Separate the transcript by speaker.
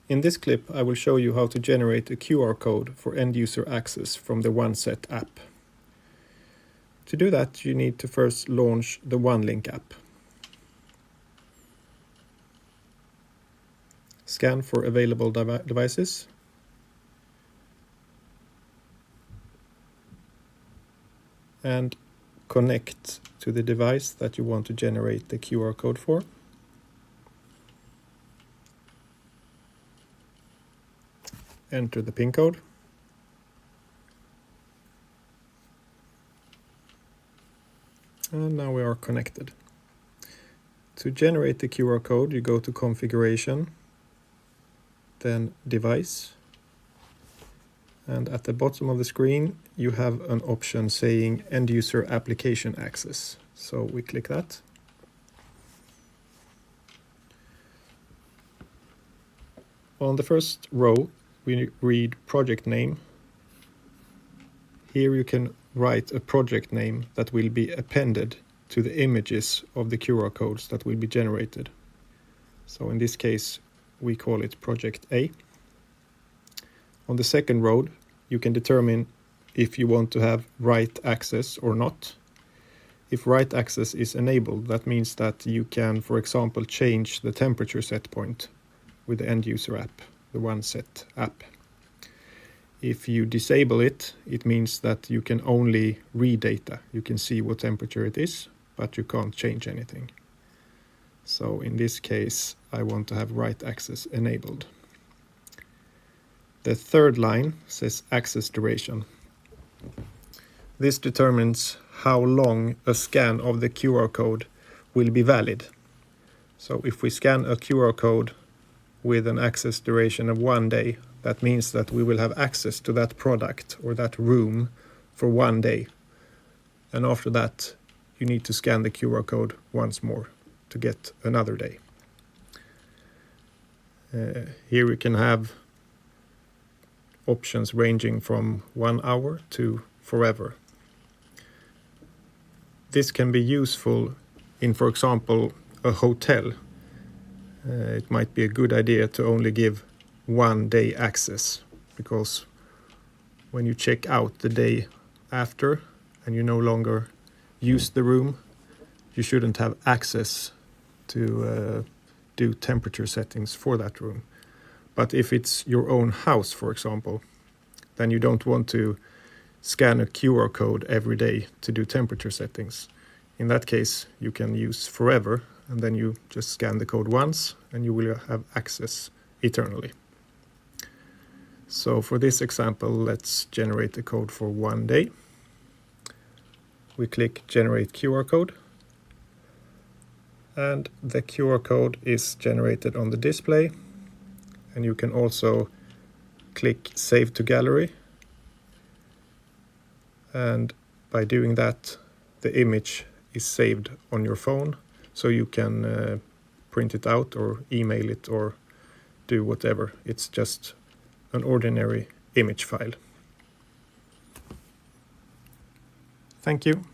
Speaker 1: In this clip, I will show you how to generate a QR code for end-user access from the OneSet app. To do that, you need to first launch the OneLink app. Scan for available devices. And connect to the device that you want to generate the QR code for. Enter the PIN code. And now we are connected. To generate the QR code, you go to Configuration, then Device. And at the bottom of the screen, you have an option saying End User Application Access. So we click that. On the first row, we read project name. Here you can write a project name that will be appended to the images of the QR codes that will be generated. So in this case, we call it Project A. On the second row, you can determine if you want to have write access or not. If write access is enabled, that means that you can, for example, change the temperature set point with the end user app, the OneSet app. If you disable it, it means that you can only read data. You can see what temperature it is, but you can't change anything. So in this case, I want to have write access enabled. The third line says access duration. This determines how long a scan of the QR code will be valid. So if we scan a QR code with an access duration of 1 day, that means that we will have access to that product or that room for 1 day. And after that, you need to scan the QR code once more to get another day. Here we can have options ranging from 1 hour to forever. This can be useful in, for example, a hotel. It might be a good idea to only give 1 day access, because when you check out the day after and you no longer use the room, you shouldn't have access to do temperature settings for that room. But if it's your own house, for example, then you don't want to scan a QR code every day to do temperature settings. In that case, you can use forever, and then you just scan the code once and you will have access eternally. So for this example, let's generate the code for 1 day. We click Generate QR code. And the QR code is generated on the display. And you can also click Save to Gallery. And by doing that, the image is saved on your phone, so you can print it out or email it or do whatever. It's just an ordinary image file. Thank you.